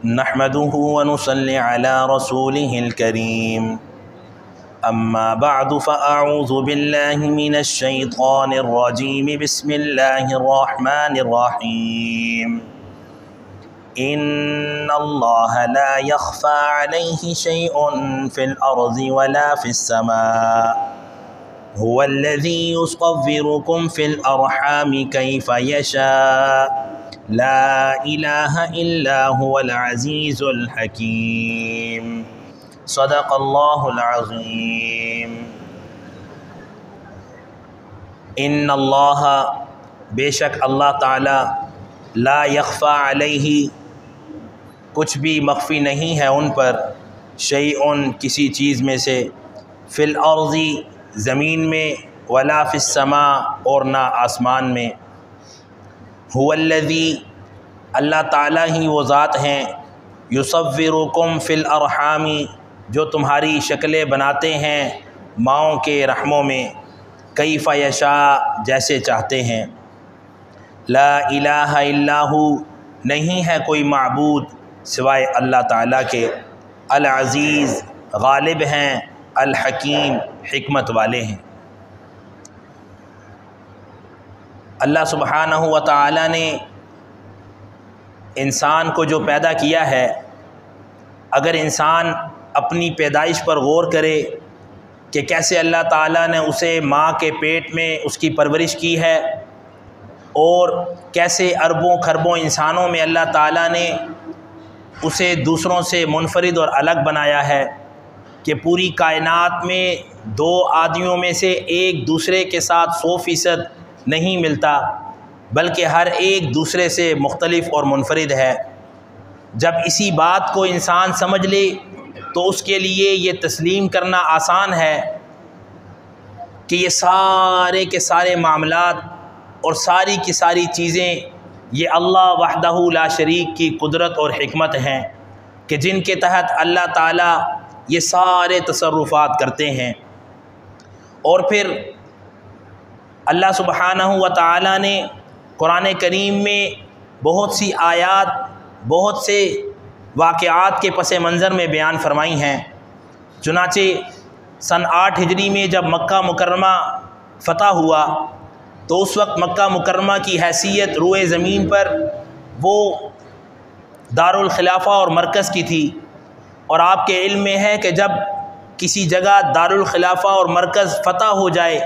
نحمده ونصلي على رسوله الكريم أما بعد فأعوذ بالله من الشيطان الرجيم بسم الله الرحمن الرحيم إن الله لا يخفى عليه شيء في الأرض ولا في السماء هو الذي يصوركم في الأرحام كيف يشاء لا إله إلا هو العزيز الحكيم صدق الله العظيم۔ ان اللہ بے شک اللہ تعالی لا یخفی علیہ کچھ بھی مخفی نہیں ہے ان پر، شیء کسی چیز میں سے، فی الارض زمین میں، ولا فی السماء اور نہ آسمان میں، هو الذی اللہ تعالیٰ ہی وہ ذات ہیں، یصورکم فی الارحام جو تمہاری شکلیں بناتے ہیں ماؤں کے رحموں میں، کیف یشاء جیسے چاہتے ہیں، لا الہ الا ہو نہیں ہے کوئی معبود سوائے اللہ تعالیٰ کے، العزیز غالب ہیں، الحکیم حکمت والے ہیں۔ اللہ سبحانہ و تعالیٰ نے انسان کو جو پیدا کیا ہے، اگر انسان اپنی پیدائش پر غور کرے کہ کیسے اللہ تعالیٰ نے اسے ماں کے پیٹ میں اس کی پرورش کی ہے، اور کیسے اربوں کھربوں انسانوں میں اللہ تعالیٰ نے اسے دوسروں سے منفرد اور الگ بنایا ہے، کہ پوری کائنات میں دو آدمیوں میں سے ایک دوسرے کے ساتھ 100% نہیں ملتا، بلکہ ہر ایک دوسرے سے مختلف اور منفرد ہے۔ جب اسی بات کو انسان سمجھ لے تو اس کے لیے یہ تسلیم کرنا آسان ہے کہ یہ سارے کے سارے معاملات اور ساری کی ساری چیزیں یہ اللہ وحدہ لا شریک کی قدرت اور حکمت ہیں، کہ جن کے تحت اللہ تعالیٰ یہ سارے تصرفات کرتے ہیں۔ اور پھر اللہ سبحانہ و تعالیٰ نے قرآن کریم میں بہت سی آیات، بہت سے واقعات کے پس منظر میں بیان فرمائی ہیں۔ چنانچہ سن 8 ہجری میں جب مکہ مکرمہ فتح ہوا تو اس وقت مکہ مکرمہ کی حیثیت روئے زمین پر وہ دارالخلافہ اور مرکز کی تھی، اور آپ کے علم میں ہے کہ جب کسی جگہ دارالخلافہ اور مرکز فتح ہو جائے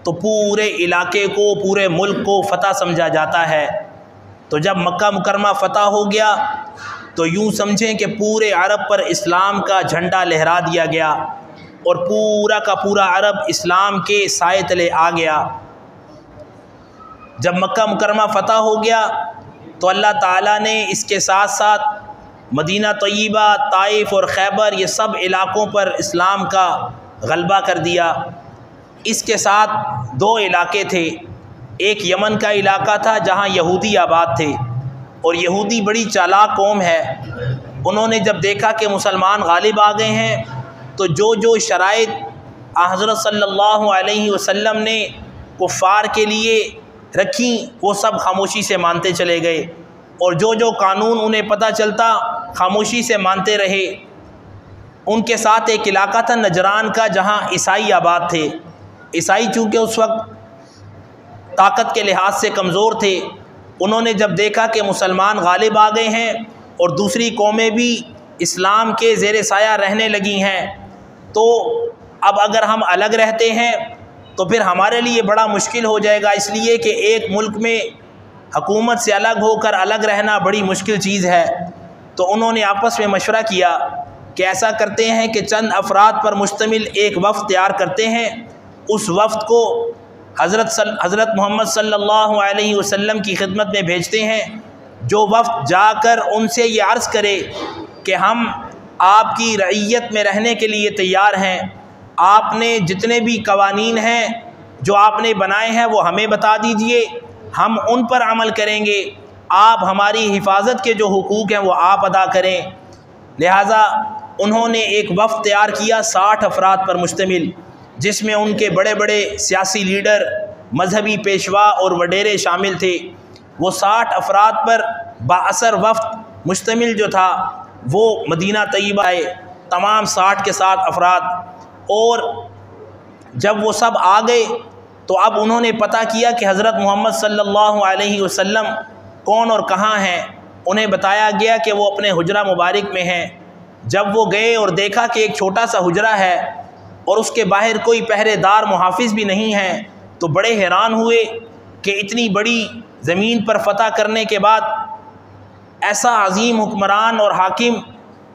تو پورے علاقے کو، پورے ملک کو فتح سمجھا جاتا ہے۔ تو جب مکہ مکرمہ فتح ہو گیا تو یوں سمجھیں کہ پورے عرب پر اسلام کا جھنڈا لہرا دیا گیا، اور پورا کا پورا عرب اسلام کے سائے تلے آ گیا۔ جب مکہ مکرمہ فتح ہو گیا تو اللہ تعالیٰ نے اس کے ساتھ ساتھ مدینہ طیبہ، طائف اور خیبر یہ سب علاقوں پر اسلام کا غلبہ کر دیا۔ اس کے ساتھ 2 علاقے تھے، ایک یمن کا علاقہ تھا جہاں یہودی آباد تھے، اور یہودی بڑی چالاک قوم ہے، انہوں نے جب دیکھا کہ مسلمان غالب آ گئے ہیں تو جو شرائط حضرت صلی اللہ علیہ وسلم نے کفار کے لیے رکھیں وہ سب خاموشی سے مانتے چلے گئے، اور جو قانون انہیں پتہ چلتا خاموشی سے مانتے رہے۔ ان کے ساتھ ایک علاقہ تھا نجران کا جہاں عیسائی آباد تھے۔ عیسائی چونکہ اس وقت طاقت کے لحاظ سے کمزور تھے، انہوں نے جب دیکھا کہ مسلمان غالب آ گئے ہیں اور دوسری قومیں بھی اسلام کے زیر سایہ رہنے لگی ہیں، تو اب اگر ہم الگ رہتے ہیں تو پھر ہمارے لیے بڑا مشکل ہو جائے گا، اس لیے کہ ایک ملک میں حکومت سے الگ ہو کر الگ رہنا بڑی مشکل چیز ہے۔ تو انہوں نے آپس میں مشورہ کیا کہ ایسا کرتے ہیں کہ چند افراد پر مشتمل ایک وفد تیار کرتے ہیں، اس وفد کو حضرت محمد صلی اللہ علیہ وسلم کی خدمت میں بھیجتے ہیں، جو وفد جا کر ان سے یہ عرض کرے کہ ہم آپ کی رعیت میں رہنے کے لیے تیار ہیں، آپ نے جتنے بھی قوانین ہیں جو آپ نے بنائے ہیں وہ ہمیں بتا دیجئے، ہم ان پر عمل کریں گے، آپ ہماری حفاظت کے جو حقوق ہیں وہ آپ ادا کریں۔ لہٰذا انہوں نے ایک وفد تیار کیا 60 افراد پر مشتمل، جس میں ان کے بڑے بڑے سیاسی لیڈر، مذہبی پیشوا اور وڈیرے شامل تھے۔ وہ 60 افراد پر با اثر وفد مشتمل جو تھا وہ مدینہ طیبہ ہے، تمام 60 کے 60 افراد، اور جب وہ سب آ گئے تو اب انہوں نے پتہ کیا کہ حضرت محمد صلی اللہ علیہ وسلم کون اور کہاں ہیں۔ انہیں بتایا گیا کہ وہ اپنے حجرہ مبارک میں ہیں۔ جب وہ گئے اور دیکھا کہ ایک چھوٹا سا حجرہ ہے اور اس کے باہر کوئی پہرے دار محافظ بھی نہیں ہے، تو بڑے حیران ہوئے کہ اتنی بڑی زمین پر فتح کرنے کے بعد ایسا عظیم حکمران اور حاکم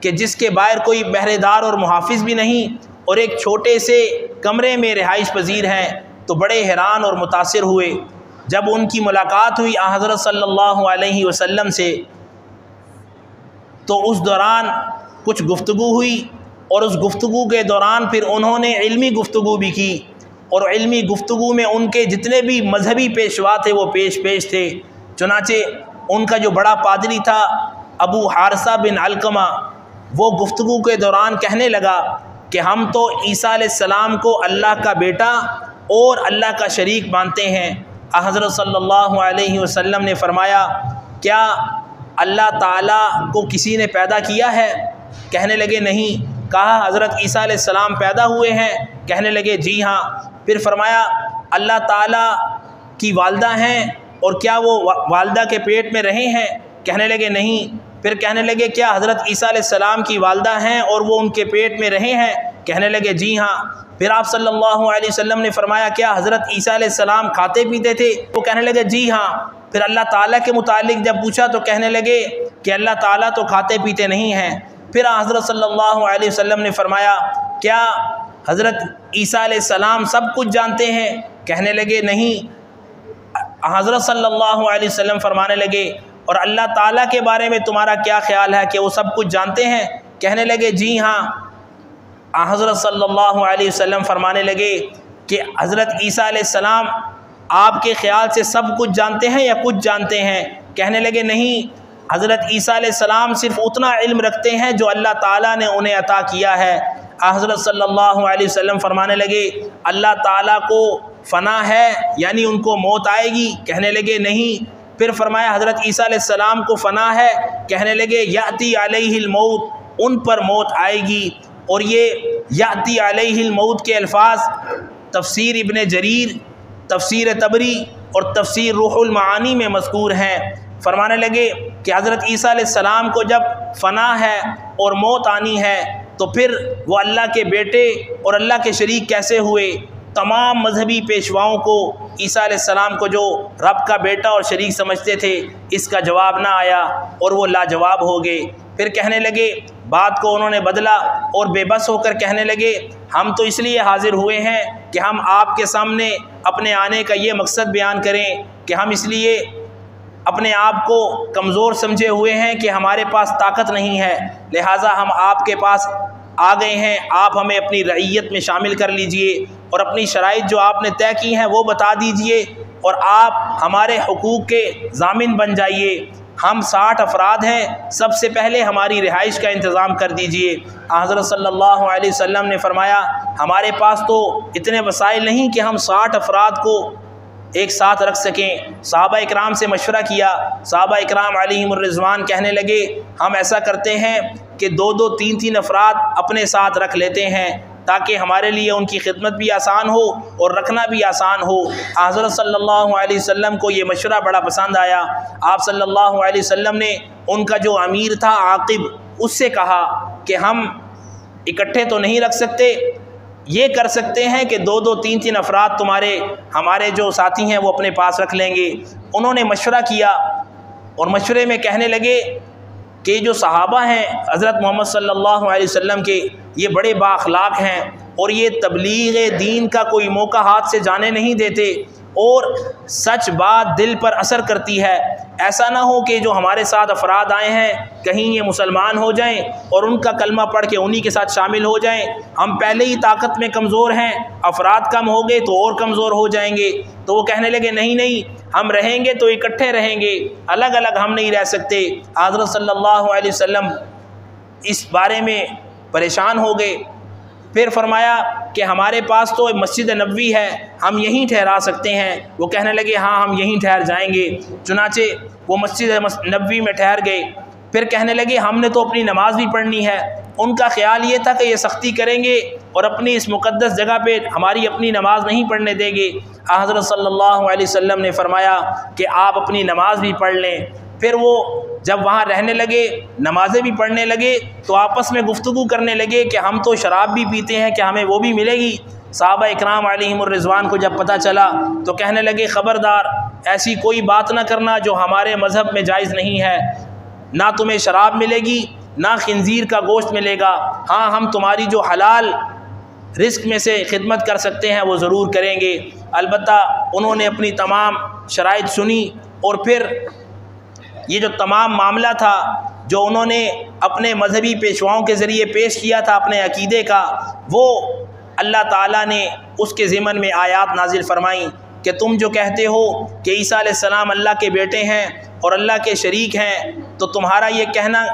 کہ جس کے باہر کوئی پہرے دار اور محافظ بھی نہیں اور ایک چھوٹے سے کمرے میں رہائش پذیر ہیں، تو بڑے حیران اور متاثر ہوئے۔ جب ان کی ملاقات ہوئی حضرت صلی اللہ علیہ وسلم سے تو اس دوران کچھ گفتگو ہوئی، اور اس گفتگو کے دوران پھر انہوں نے علمی گفتگو بھی کی، اور علمی گفتگو میں ان کے جتنے بھی مذہبی پیشوا تھے وہ پیش تھے۔ چنانچہ ان کا جو بڑا پادری تھا ابو حارثہ بن علقمہ، وہ گفتگو کے دوران کہنے لگا کہ ہم تو عیسیٰ علیہ السلام کو اللہ کا بیٹا اور اللہ کا شریک مانتے ہیں۔ حضرت صلی اللہ علیہ وسلم نے فرمایا کیا اللہ تعالیٰ کو کسی نے پیدا کیا ہے؟ کہنے لگے نہیں۔ کہا حضرت عیسیٰ علیہ السلام پیدا ہوئے ہیں؟ کہنے لگے جی ہاں۔ پھر فرمایا اللہ تعالیٰ کی والدہ ہیں اور کیا وہ والدہ کے پیٹ میں رہے ہیں؟ کہنے لگے نہیں۔ پھر کہنے لگے کیا حضرت عیسیٰ علیہ السلام کی والدہ ہیں اور وہ ان کے پیٹ میں رہے ہیں؟ کہنے لگے جی ہاں۔ پھر آپ صلی اللہ علیہ وسلم نے فرمایا کیا حضرت عیسیٰ علیہ السلام کھاتے پیتے تھے؟ وہ کہنے لگے جی ہاں۔ پھر اللہ تعالیٰ کے متعلق جب پوچھا تو کہنے لگے کہ اللہ تعالیٰ تو کھاتے پیتے نہیں ہیں۔ پھر حضرت صلی اللہ علیہ وسلم نے فرمایا کیا حضرت عیسیٰ علیہ السلام سب کچھ جانتے ہیں؟ کہنے لگے نہیں۔ حضرت صلی اللہ علیہ وسلم فرمانے لگے اور اللہ تعالیٰ کے بارے میں تمہارا کیا خیال ہے کہ وہ سب کچھ جانتے ہیں؟ کہنے لگے جی ہاں۔ حضرت صلی اللہ علیہ وسلم فرمانے لگے کہ حضرت عیسیٰ علیہ السلام آپ کے خیال سے سب کچھ جانتے ہیں یا کچھ جانتے ہیں؟ کہنے لگے نہیں، حضرت عیسیٰ علیہ السلام صرف اتنا علم رکھتے ہیں جو اللہ تعالیٰ نے انہیں عطا کیا ہے۔ حضرت صلی اللہ علیہ وسلم فرمانے لگے اللہ تعالیٰ کو فنا ہے یعنی ان کو موت آئے گی؟ کہنے لگے نہیں۔ پھر فرمایا حضرت عیسیٰ علیہ السلام کو فنا ہے؟ کہنے لگے یاتی علیہ الموت، ان پر موت آئے گی۔ اور یہ یاتی علیہ الموت کے الفاظ تفسیر ابن جریر، تفسیر طبری اور تفسیر روح المعانی میں مذکور ہیں۔ فرمانے لگے کہ حضرت عیسیٰ علیہ السلام کو جب فنا ہے اور موت آنی ہے تو پھر وہ اللہ کے بیٹے اور اللہ کے شریک کیسے ہوئے؟ تمام مذہبی پیشواؤں کو عیسیٰ علیہ السلام کو جو رب کا بیٹا اور شریک سمجھتے تھے اس کا جواب نہ آیا اور وہ لاجواب ہو گئے۔ پھر کہنے لگے، بات کو انہوں نے بدلا اور بے بس ہو کر کہنے لگے ہم تو اس لیے حاضر ہوئے ہیں کہ ہم آپ کے سامنے اپنے آنے کا یہ مقصد بیان کریں کہ ہم اس لیے اپنے آپ کو کمزور سمجھے ہوئے ہیں کہ ہمارے پاس طاقت نہیں ہے، لہٰذا ہم آپ کے پاس آ گئے ہیں۔ آپ ہمیں اپنی رعیت میں شامل کر لیجئے اور اپنی شرائط جو آپ نے طے کی ہیں وہ بتا دیجئے اور آپ ہمارے حقوق کے ضامن بن جائیے۔ ہم 60 افراد ہیں، سب سے پہلے ہماری رہائش کا انتظام کر دیجئے۔ حضرت صلی اللہ علیہ وسلم نے فرمایا ہمارے پاس تو اتنے وسائل نہیں کہ ہم 60 افراد کو ایک ساتھ رکھ سکیں۔ صحابہ اکرام سے مشورہ کیا، صحابہ اکرام علیہم الرضوان کہنے لگے ہم ایسا کرتے ہیں کہ 2-2 3-3 افراد اپنے ساتھ رکھ لیتے ہیں تاکہ ہمارے لیے ان کی خدمت بھی آسان ہو اور رکھنا بھی آسان ہو۔ حضرت صلی اللہ علیہ وسلم کو یہ مشورہ بڑا پسند آیا۔ آپ صلی اللہ علیہ وسلم نے ان کا جو امیر تھا عاقب، اس سے کہا کہ ہم اکٹھے تو نہیں رکھ سکتے، یہ کر سکتے ہیں کہ 2-2 3-3 افراد ہمارے جو ساتھی ہیں وہ اپنے پاس رکھ لیں گے۔ انہوں نے مشورہ کیا اور مشورے میں کہنے لگے کہ جو صحابہ ہیں حضرت محمد صلی اللہ علیہ وسلم کے، یہ بڑے با اخلاق ہیں اور یہ تبلیغ دین کا کوئی موقع ہاتھ سے جانے نہیں دیتے اور سچ بات دل پر اثر کرتی ہے۔ ایسا نہ ہو کہ جو ہمارے ساتھ افراد آئے ہیں کہیں یہ مسلمان ہو جائیں اور ان کا کلمہ پڑھ کے انہی کے ساتھ شامل ہو جائیں۔ ہم پہلے ہی طاقت میں کمزور ہیں، افراد کم ہو گئے تو اور کمزور ہو جائیں گے۔ تو وہ کہنے لگے نہیں، ہم رہیں گے تو اکٹھے رہیں گے، الگ الگ ہم نہیں رہ سکتے۔ حضرت صلی اللہ علیہ وسلم اس بارے میں پریشان ہو گئے۔ پھر فرمایا کہ ہمارے پاس تو مسجد نبوی ہے، ہم یہیں ٹھہرا سکتے ہیں۔ وہ کہنے لگے ہاں ہم یہیں ٹھہر جائیں گے۔ چنانچہ وہ مسجد نبوی میں ٹھہر گئے پھر کہنے لگے ہم نے تو اپنی نماز بھی پڑھنی ہے۔ ان کا خیال یہ تھا کہ یہ سختی کریں گے اور اپنی اس مقدس جگہ پہ ہماری اپنی نماز نہیں پڑھنے دیں گے۔ حضرت صلی اللہ علیہ وسلم نے فرمایا کہ آپ اپنی نماز بھی پڑھ لیں۔ پھر وہ جب وہاں رہنے لگے، نمازیں بھی پڑھنے لگے، تو آپس میں گفتگو کرنے لگے کہ ہم تو شراب بھی پیتے ہیں، کہ ہمیں وہ بھی ملے گی؟ صحابہ اکرام علیہم الرضوان کو جب پتہ چلا تو کہنے لگے خبردار، ایسی کوئی بات نہ کرنا جو ہمارے مذہب میں جائز نہیں ہے، نہ تمہیں شراب ملے گی نہ خنزیر کا گوشت ملے گا، ہاں ہم تمہاری جو حلال رزق میں سے خدمت کر سکتے ہیں وہ ضرور کریں گے۔ البتہ انہوں نے اپنی تمام شرائط سنی، اور پھر یہ جو تمام معاملہ تھا جو انہوں نے اپنے مذہبی پیشواؤں کے ذریعے پیش کیا تھا اپنے عقیدے کا، وہ اللہ تعالیٰ نے اس کے ضمن میں آیات نازل فرمائیں کہ تم جو کہتے ہو کہ عیسیٰ علیہ السلام اللہ کے بیٹے ہیں اور اللہ کے شریک ہیں، تو تمہارا یہ کہنا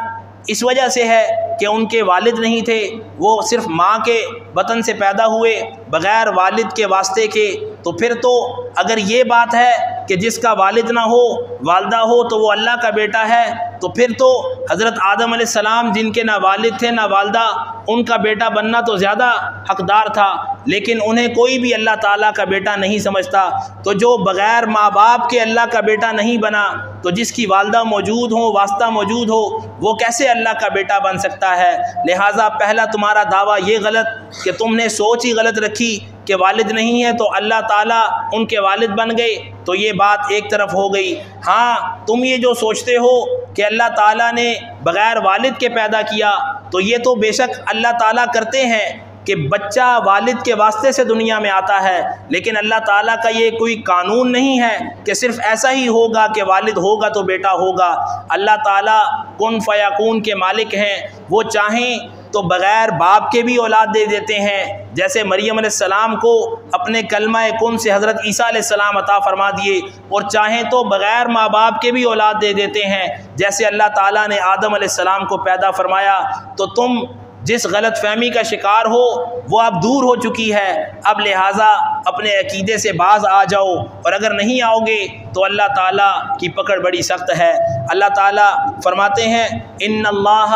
اس وجہ سے ہے کہ ان کے والد نہیں تھے، وہ صرف ماں کے بطن سے پیدا ہوئے بغیر والد کے واسطے کے۔ تو پھر تو اگر یہ بات ہے کہ جس کا والد نہ ہو والدہ ہو تو وہ اللہ کا بیٹا ہے، تو پھر تو حضرت آدم علیہ السلام جن کے نہ والد تھے نہ والدہ، ان کا بیٹا بننا تو زیادہ حقدار تھا، لیکن انہیں کوئی بھی اللہ تعالیٰ کا بیٹا نہیں سمجھتا۔ تو جو بغیر ماں باپ کے اللہ کا بیٹا نہیں بنا، تو جس کی والدہ موجود ہو، واسطہ موجود ہو، وہ کیسے اللہ کا بیٹا بن سکتا ہے؟ لہٰذا پہلا تمہارا دعویٰ یہ غلط کہ تم نے سوچ ہی غلط رکھی کہ والد نہیں ہے تو اللہ تعالیٰ ان کے والد بن گئے، تو یہ بات ایک طرف ہو گئی۔ ہاں تم یہ جو سوچتے ہو کہ اللہ تعالیٰ نے بغیر والد کے پیدا کیا، تو یہ تو بے شک اللہ تعالیٰ کرتے ہیں کہ بچہ والد کے واسطے سے دنیا میں آتا ہے، لیکن اللہ تعالیٰ کا یہ کوئی قانون نہیں ہے کہ صرف ایسا ہی ہوگا کہ والد ہوگا تو بیٹا ہوگا۔ اللہ تعالیٰ کن فیکون کے مالک ہیں، وہ چاہیں تو بغیر باپ کے بھی اولاد دے دیتے ہیں، جیسے مریم علیہ السلام کو اپنے کلمہ کن سے حضرت عیسیٰ علیہ السلام عطا فرما دیے، اور چاہیں تو بغیر ماں باپ کے بھی اولاد دے دیتے ہیں، جیسے اللہ تعالیٰ نے آدم علیہ السلام کو پیدا فرمایا۔ تو تم جس غلط فہمی کا شکار ہو وہ اب دور ہو چکی ہے، اب لہٰذا اپنے عقیدے سے باز آ جاؤ، اور اگر نہیں آؤ گے تو اللہ تعالیٰ کی پکڑ بڑی سخت ہے۔ اللہ تعالیٰ فرماتے ہیں ان اللہ،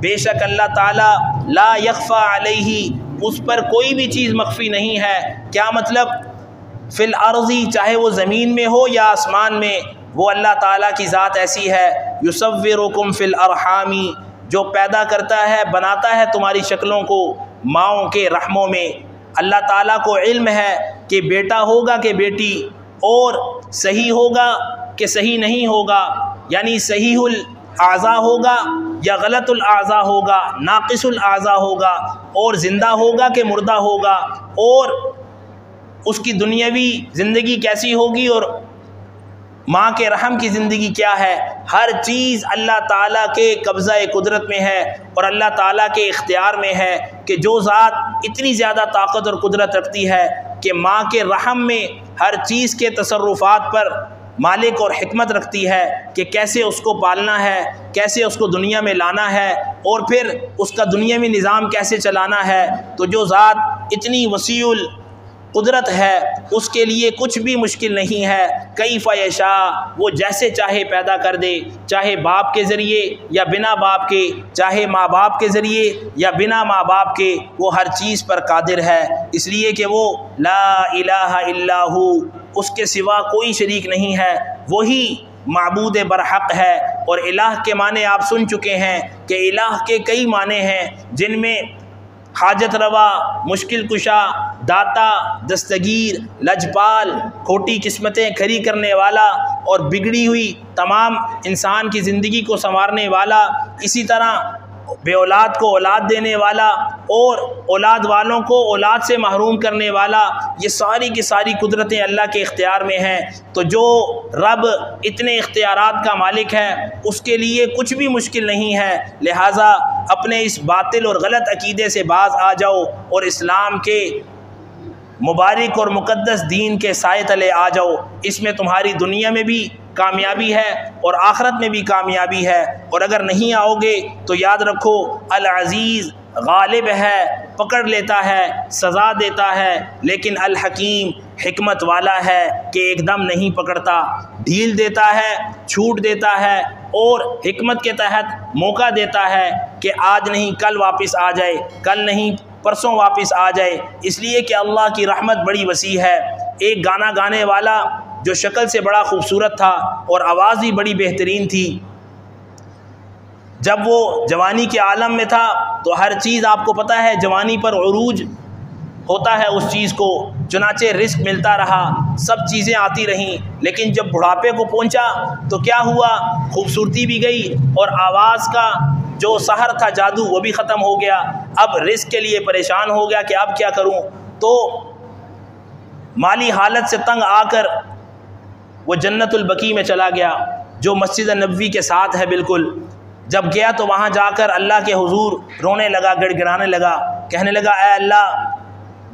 بے شک اللہ تعالیٰ، لا یخفی علیہ، اس پر کوئی بھی چیز مخفی نہیں ہے۔ کیا مطلب؟ فی الارض، چاہے وہ زمین میں ہو یا آسمان میں، وہ اللہ تعالیٰ کی ذات ایسی ہے۔ یصورکم فی الارحام، جو پیدا کرتا ہے، بناتا ہے تمہاری شکلوں کو ماؤں کے رحموں میں۔ اللہ تعالیٰ کو علم ہے کہ بیٹا ہوگا کہ بیٹی، اور صحیح ہوگا کہ صحیح نہیں ہوگا، یعنی صحیح الاعضاء ہوگا یا غلط الاعضاء ہوگا، ناقص الاعضاء ہوگا، اور زندہ ہوگا کہ مردہ ہوگا، اور اس کی دنیاوی زندگی کیسی ہوگی اور ماں کے رحم کی زندگی کیا ہے۔ ہر چیز اللہ تعالیٰ کے قبضہ قدرت میں ہے اور اللہ تعالیٰ کے اختیار میں ہے، کہ جو ذات اتنی زیادہ طاقت اور قدرت رکھتی ہے کہ ماں کے رحم میں ہر چیز کے تصرفات پر مالک اور حکمت رکھتی ہے کہ کیسے اس کو پالنا ہے، کیسے اس کو دنیا میں لانا ہے، اور پھر اس کا دنیاوی نظام کیسے چلانا ہے۔ تو جو ذات اتنی وسیع قدرت ہے، اس کے لیے کچھ بھی مشکل نہیں ہے۔ کیف یشاء، وہ جیسے چاہے پیدا کر دے، چاہے باپ کے ذریعے یا بنا باپ کے، چاہے ماں باپ کے ذریعے یا بنا ماں باپ کے، وہ ہر چیز پر قادر ہے، اس لیے کہ وہ لا الہ الا ہو، اس کے سوا کوئی شریک نہیں ہے، وہی معبود برحق ہے۔ اور الہ کے معنی آپ سن چکے ہیں کہ الہ کے کئی معنی ہیں، جن میں حاجت روا، مشکل کشا، داتا، دستگیر، لجپال، کھوٹی قسمتیں کھری کرنے والا، اور بگڑی ہوئی تمام انسان کی زندگی کو سنوارنے والا، اسی طرح بے اولاد کو اولاد دینے والا، اور اولاد والوں کو اولاد سے محروم کرنے والا، یہ ساری کی ساری قدرتیں اللہ کے اختیار میں ہیں۔ تو جو رب اتنے اختیارات کا مالک ہے، اس کے لیے کچھ بھی مشکل نہیں ہے، لہٰذا اپنے اس باطل اور غلط عقیدے سے باز آ جاؤ اور اسلام کے مبارک اور مقدس دین کے سائے تلے آ جاؤ، اس میں تمہاری دنیا میں بھی کامیابی ہے اور آخرت میں بھی کامیابی ہے۔ اور اگر نہیں آؤ گے تو یاد رکھو العزیز غالب ہے، پکڑ لیتا ہے، سزا دیتا ہے، لیکن الحکیم حکمت والا ہے کہ ایک دم نہیں پکڑتا، ڈھیل دیتا ہے، چھوٹ دیتا ہے، اور حکمت کے تحت موقع دیتا ہے کہ آج نہیں کل واپس آ جائے، کل نہیں پرسوں واپس آ جائے، اس لیے کہ اللہ کی رحمت بڑی وسیع ہے۔ ایک گانا گانے والا جو شکل سے بڑا خوبصورت تھا اور آواز بھی بڑی بہترین تھی، جب وہ جوانی کے عالم میں تھا تو ہر چیز آپ کو پتہ ہے جوانی پر عروج ہوتا ہے اس چیز کو، چنانچہ رزق ملتا رہا، سب چیزیں آتی رہیں، لیکن جب بڑھاپے کو پہنچا تو کیا ہوا، خوبصورتی بھی گئی اور آواز کا جو سحر تھا، جادو، وہ بھی ختم ہو گیا۔ اب رزق کے لیے پریشان ہو گیا کہ اب کیا کروں، تو مالی حالت سے تنگ آ کر وہ جنت البقیع میں چلا گیا جو مسجد نبوی کے ساتھ ہے بالکل۔ جب گیا تو وہاں جا کر اللہ کے حضور رونے لگا، گڑ گڑانے لگا، کہنے لگا اے اللہ،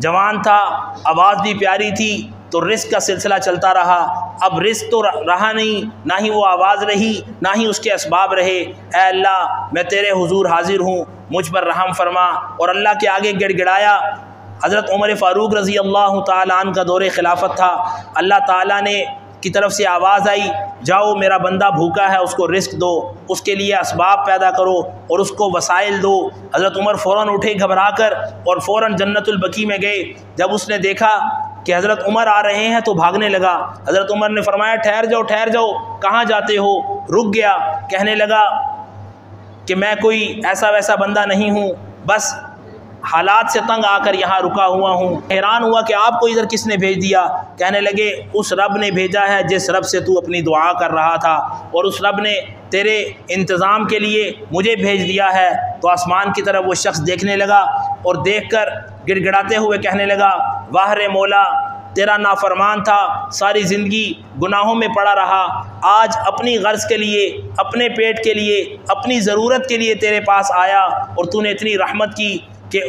جوان تھا، آواز بھی پیاری تھی، تو رزق کا سلسلہ چلتا رہا، اب رزق تو رہا نہیں، نہ ہی وہ آواز رہی، نہ ہی اس کے اسباب رہے۔ اے اللہ، میں تیرے حضور حاضر ہوں، مجھ پر رحم فرما۔ اور اللہ کے آگے گڑ گڑایا۔ حضرت عمر فاروق رضی اللہ تعالیٰ عنہ کا دور خلافت تھا، اللہ تعالیٰ نے کی طرف سے آواز آئی، جاؤ میرا بندہ بھوکا ہے، اس کو رزق دو، اس کے لیے اسباب پیدا کرو اور اس کو وسائل دو۔ حضرت عمر فوراً اٹھے گھبرا کر اور فوراً جنت البقیع میں گئے۔ جب اس نے دیکھا کہ حضرت عمر آ رہے ہیں تو بھاگنے لگا۔ حضرت عمر نے فرمایا ٹھہر جاؤ، ٹھہر جاؤ، کہاں جاتے ہو؟ رک گیا، کہنے لگا کہ میں کوئی ایسا ویسا بندہ نہیں ہوں، بس حالات سے تنگ آ کر یہاں رکا ہوا ہوں۔ حیران ہوا کہ آپ کو ادھر کس نے بھیج دیا؟ کہنے لگے اس رب نے بھیجا ہے جس رب سے تو اپنی دعا کر رہا تھا، اور اس رب نے تیرے انتظام کے لیے مجھے بھیج دیا ہے۔ تو آسمان کی طرف وہ شخص دیکھنے لگا اور دیکھ کر گڑ گڑاتے ہوئے کہنے لگا واہ رے مولا، تیرا نافرمان تھا، ساری زندگی گناہوں میں پڑا رہا، آج اپنی غرض کے لیے، اپنے پیٹ کے لیے، اپنی ضرورت کے لیے تیرے پاس آیا اور تو نے اتنی رحمت کی کہ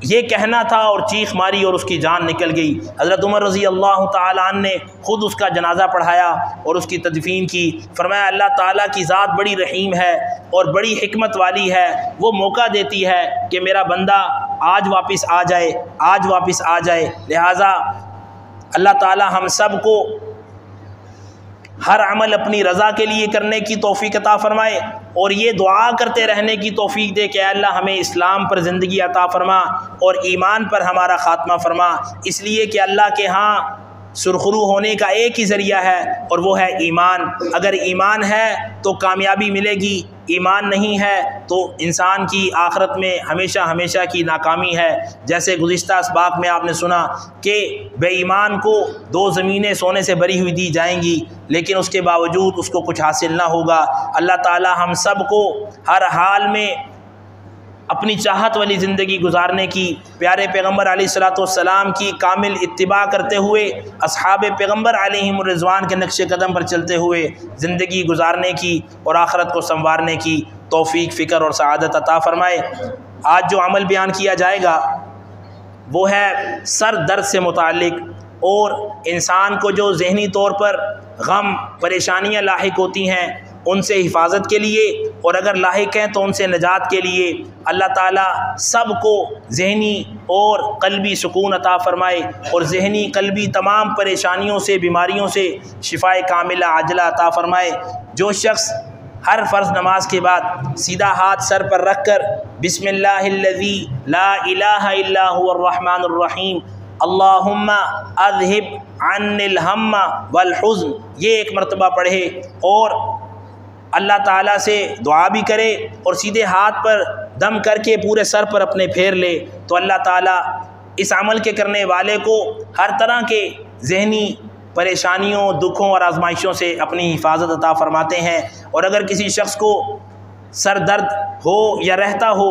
یہ کہنا تھا اور چیخ ماری اور اس کی جان نکل گئی۔ حضرت عمر رضی اللہ تعالیٰ عنہ نے خود اس کا جنازہ پڑھایا اور اس کی تدفین کی۔ فرمایا اللہ تعالیٰ کی ذات بڑی رحیم ہے اور بڑی حکمت والی ہے، وہ موقع دیتی ہے کہ میرا بندہ آج واپس آ جائے، آج واپس آ جائے۔ لہٰذا اللہ تعالیٰ ہم سب کو ہر عمل اپنی رضا کے لیے کرنے کی توفیق عطا فرمائے، اور یہ دعا کرتے رہنے کی توفیق دے کہ اے اللہ ہمیں اسلام پر زندگی عطا فرما اور ایمان پر ہمارا خاتمہ فرما، اس لیے کہ اللہ کے ہاں سرخرو ہونے کا ایک ہی ذریعہ ہے اور وہ ہے ایمان۔ اگر ایمان ہے تو کامیابی ملے گی، ایمان نہیں ہے تو انسان کی آخرت میں ہمیشہ ہمیشہ کی ناکامی ہے۔ جیسے گزشتہ اسباق میں آپ نے سنا کہ بے ایمان کو 2 زمینیں سونے سے بھری ہوئی دی جائیں گی، لیکن اس کے باوجود اس کو کچھ حاصل نہ ہوگا۔ اللہ تعالی ہم سب کو ہر حال میں اپنی چاہت والی زندگی گزارنے کی، پیارے پیغمبر علیہ الصلوۃ والسلام کی کامل اتباع کرتے ہوئے، اصحاب پیغمبر علیہم الرضوان کے نقش قدم پر چلتے ہوئے زندگی گزارنے کی اور آخرت کو سنوارنے کی توفیق، فکر اور سعادت عطا فرمائے۔ آج جو عمل بیان کیا جائے گا وہ ہے سر درد سے متعلق، اور انسان کو جو ذہنی طور پر غم پریشانیاں لاحق ہوتی ہیں ان سے حفاظت کے لیے، اور اگر لاحق ہیں تو ان سے نجات کے لیے اللہ تعالیٰ سب کو ذہنی اور قلبی سکون عطا فرمائے، اور ذہنی قلبی تمام پریشانیوں سے، بیماریوں سے شفائے کاملہ عاجلہ عطا فرمائے۔ جو شخص ہر فرض نماز کے بعد سیدھا ہاتھ سر پر رکھ کر بسم اللہ الذی لا الہ الا هو الرحمن الرحیم اللہم اذہب عنی الہم والحزن یہ ایک مرتبہ پڑھے اور اللہ تعالیٰ سے دعا بھی کرے اور سیدھے ہاتھ پر دم کر کے پورے سر پر اپنے پھیر لے، تو اللہ تعالیٰ اس عمل کے کرنے والے کو ہر طرح کے ذہنی پریشانیوں، دکھوں اور آزمائشوں سے اپنی حفاظت عطا فرماتے ہیں۔ اور اگر کسی شخص کو سر درد ہو یا رہتا ہو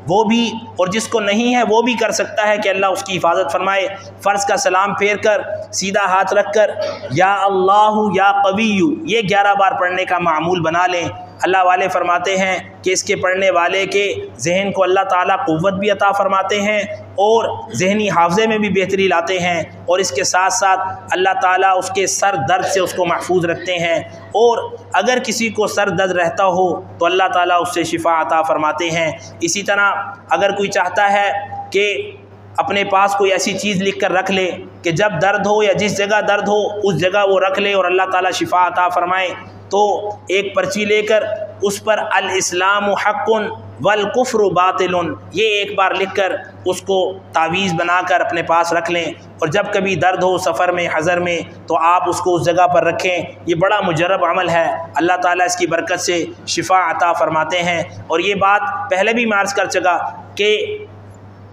وہ بھی، اور جس کو نہیں ہے وہ بھی کر سکتا ہے کہ اللہ اس کی حفاظت فرمائے۔ فرض کا سلام پھیر کر سیدھا ہاتھ رکھ کر یا اللہ یا قوی یہ 11 بار پڑھنے کا معمول بنا لیں۔ اللہ والے فرماتے ہیں کہ اس کے پڑھنے والے کے ذہن کو اللہ تعالیٰ قوت بھی عطا فرماتے ہیں اور ذہنی حافظے میں بھی بہتری لاتے ہیں، اور اس کے ساتھ ساتھ اللہ تعالیٰ اس کے سر درد سے اس کو محفوظ رکھتے ہیں، اور اگر کسی کو سر درد رہتا ہو تو اللہ تعالیٰ اس سے شفا عطا فرماتے ہیں۔ اسی طرح اگر کوئی چاہتا ہے کہ اپنے پاس کوئی ایسی چیز لکھ کر رکھ لے کہ جب درد ہو یا جس جگہ درد ہو اس جگہ وہ رکھ لے اور اللہ تعالیٰ شفا عطا فرمائے، تو ایک پرچی لے کر اس پر الاسلام حق والکفر باطل، یہ ایک بار لکھ کر اس کو تعویذ بنا کر اپنے پاس رکھ لیں، اور جب کبھی درد ہو سفر میں حضر میں تو آپ اس کو اس جگہ پر رکھیں۔ یہ بڑا مجرب عمل ہے، اللہ تعالیٰ اس کی برکت سے شفا عطا فرماتے ہیں۔ اور یہ بات پہلے بھی میں عرض کر چکا کہ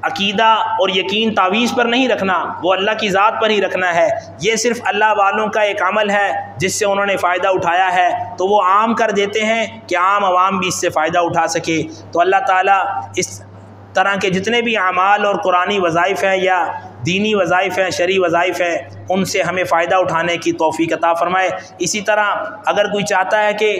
عقیدہ اور یقین تعویذ پر نہیں رکھنا، وہ اللہ کی ذات پر ہی رکھنا ہے۔ یہ صرف اللہ والوں کا ایک عمل ہے جس سے انہوں نے فائدہ اٹھایا ہے، تو وہ عام کر دیتے ہیں کہ عام عوام بھی اس سے فائدہ اٹھا سکے۔ تو اللہ تعالیٰ اس طرح کے جتنے بھی اعمال اور قرآنی وظائف ہیں یا دینی وظائف ہیں، شرعی وظائف ہیں، ان سے ہمیں فائدہ اٹھانے کی توفیق عطا فرمائے۔ اسی طرح اگر کوئی چاہتا ہے کہ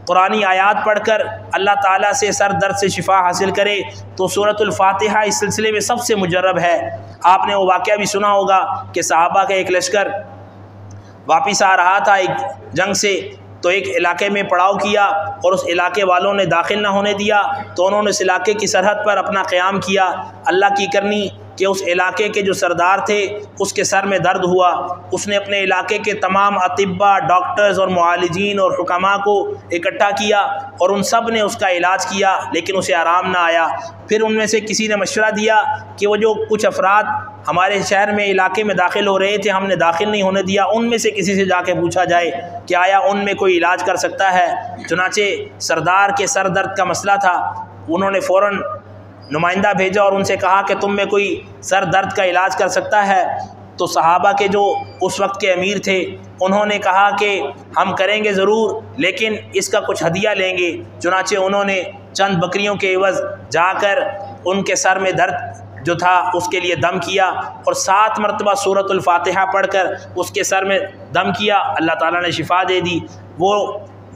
قرآنی آیات پڑھ کر اللہ تعالیٰ سے سر درد سے شفا حاصل کرے تو سورۃ الفاتحہ اس سلسلے میں سب سے مجرب ہے۔ آپ نے وہ واقعہ بھی سنا ہوگا کہ صحابہ کا ایک لشکر واپس آ رہا تھا ایک جنگ سے، تو ایک علاقے میں پڑاؤ کیا اور اس علاقے والوں نے داخل نہ ہونے دیا، تو انہوں نے اس علاقے کی سرحد پر اپنا قیام کیا۔ اللہ کی کرنی کہ اس علاقے کے جو سردار تھے اس کے سر میں درد ہوا، اس نے اپنے علاقے کے تمام اطباء، ڈاکٹرز اور معالجین اور حکماء کو اکٹھا کیا اور ان سب نے اس کا علاج کیا، لیکن اسے آرام نہ آیا۔ پھر ان میں سے کسی نے مشورہ دیا کہ وہ جو کچھ افراد ہمارے شہر میں علاقے میں داخل ہو رہے تھے ہم نے داخل نہیں ہونے دیا، ان میں سے کسی سے جا کے پوچھا جائے کہ آیا ان میں کوئی علاج کر سکتا ہے۔ چنانچہ سردار کے سر درد کا مسئلہ تھا، انہوں نے فوراً نمائندہ بھیجا اور ان سے کہا کہ تم میں کوئی سر درد کا علاج کر سکتا ہے؟ تو صحابہ کے جو اس وقت کے امیر تھے انہوں نے کہا کہ ہم کریں گے ضرور، لیکن اس کا کچھ ہدیہ لیں گے۔ چنانچہ انہوں نے چند بکریوں کے عوض جا کر ان کے سر میں درد جو تھا اس کے لیے دم کیا اور 7 مرتبہ سورۃ الفاتحہ پڑھ کر اس کے سر میں دم کیا، اللہ تعالیٰ نے شفا دے دی۔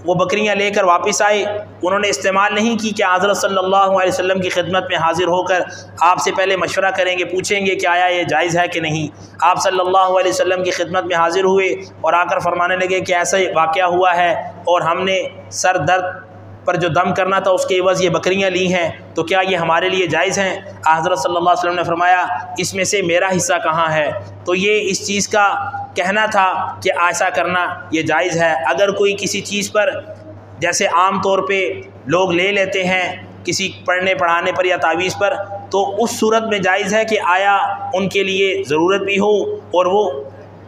وہ بکریاں لے کر واپس آئے، انہوں نے استعمال نہیں کی کہ حضرت صلی اللہ علیہ وسلم کی خدمت میں حاضر ہو کر آپ سے پہلے مشورہ کریں گے، پوچھیں گے کہ آیا یہ جائز ہے کہ نہیں۔ آپ صلی اللہ علیہ وسلم کی خدمت میں حاضر ہوئے اور آ کر فرمانے لگے کہ ایسا واقعہ ہوا ہے اور ہم نے سر درد پر جو دم کرنا تھا اس کے عوض یہ بکریاں لی ہیں، تو کیا یہ ہمارے لیے جائز ہیں؟ حضرت صلی اللہ علیہ وسلم نے فرمایا اس میں سے میرا حصہ کہاں ہے؟ تو یہ اس چیز کا کہنا تھا کہ ایسا کرنا یہ جائز ہے۔ اگر کوئی کسی چیز پر جیسے عام طور پہ لوگ لے لیتے ہیں کسی پڑھنے پڑھانے پر یا تعویذ پر، تو اس صورت میں جائز ہے کہ آیا ان کے لیے ضرورت بھی ہو اور وہ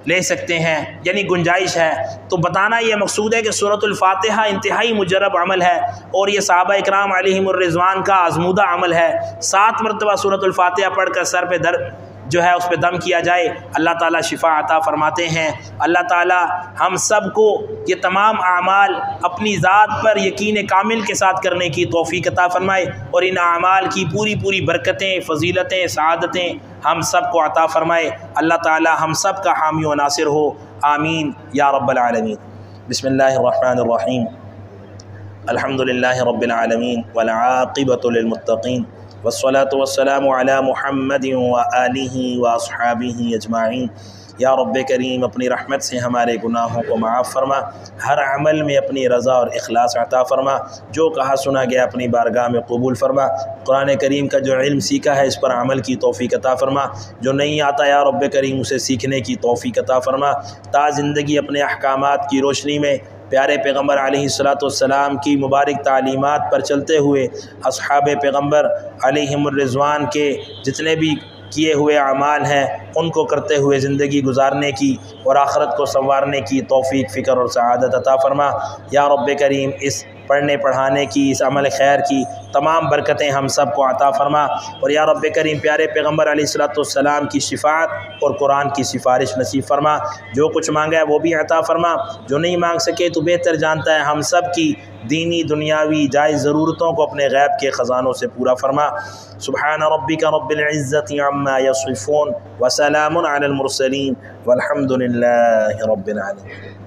لے سکتے ہیں، یعنی گنجائش ہے۔ تو بتانا یہ مقصود ہے کہ سورۃ الفاتحہ انتہائی مجرب عمل ہے اور یہ صحابہ اکرام علیہم الرضوان کا آزمودہ عمل ہے۔ 7 مرتبہ سورۃ الفاتحہ پڑھ کر سر پہ درد جو ہے اس پہ دم کیا جائے، اللہ تعالیٰ شفا عطا فرماتے ہیں۔ اللہ تعالیٰ ہم سب کو یہ تمام اعمال اپنی ذات پر یقین کامل کے ساتھ کرنے کی توفیق عطا فرمائے اور ان اعمال کی پوری برکتیں، فضیلتیں، سعادتیں ہم سب کو عطا فرمائے۔ اللہ تعالیٰ ہم سب کا حامی و ناصر ہو، آمین یا رب العالمین۔ بسم اللہ الرحمن الرحیم، الحمد للہ رب العالمین والعاقبۃ للمتقین والصلاة والسلام علی محمد وآلہ واصحابہ اجمعین۔ یا رب کریم اپنی رحمت سے ہمارے گناہوں کو معاف فرما، ہر عمل میں اپنی رضا اور اخلاص عطا فرما، جو کہا سنا گیا اپنی بارگاہ میں قبول فرما۔ قرآن کریم کا جو علم سیکھا ہے اس پر عمل کی توفیق عطا فرما، جو نہیں آتا یا رب کریم اسے سیکھنے کی توفیق عطا فرما، تا زندگی اپنے احکامات کی روشنی میں پیارے پیغمبر علیہ السلام کی مبارک تعلیمات پر چلتے ہوئے اصحاب پیغمبر علیہم الرضوان کے جتنے بھی کیے ہوئے اعمال ہیں ان کو کرتے ہوئے زندگی گزارنے کی اور آخرت کو سنوارنے کی توفیق، فکر اور سعادت عطا فرما۔ یا رب کریم اس پڑھنے پڑھانے کی، اس عمل خیر کی تمام برکتیں ہم سب کو عطا فرما، اور یا رب کریم پیارے پیغمبر علیہ السلام کی شفاعت اور قرآن کی سفارش نصیب فرما۔ جو کچھ مانگا ہے وہ بھی عطا فرما، جو نہیں مانگ سکے تو بہتر جانتا ہے، ہم سب کی دینی دنیاوی جائز ضرورتوں کو اپنے غیب کے خزانوں سے پورا فرما۔ سبحان ربک رب العزت عما یصفون وسلام علی المرسلین والحمد للہ رب العالمین۔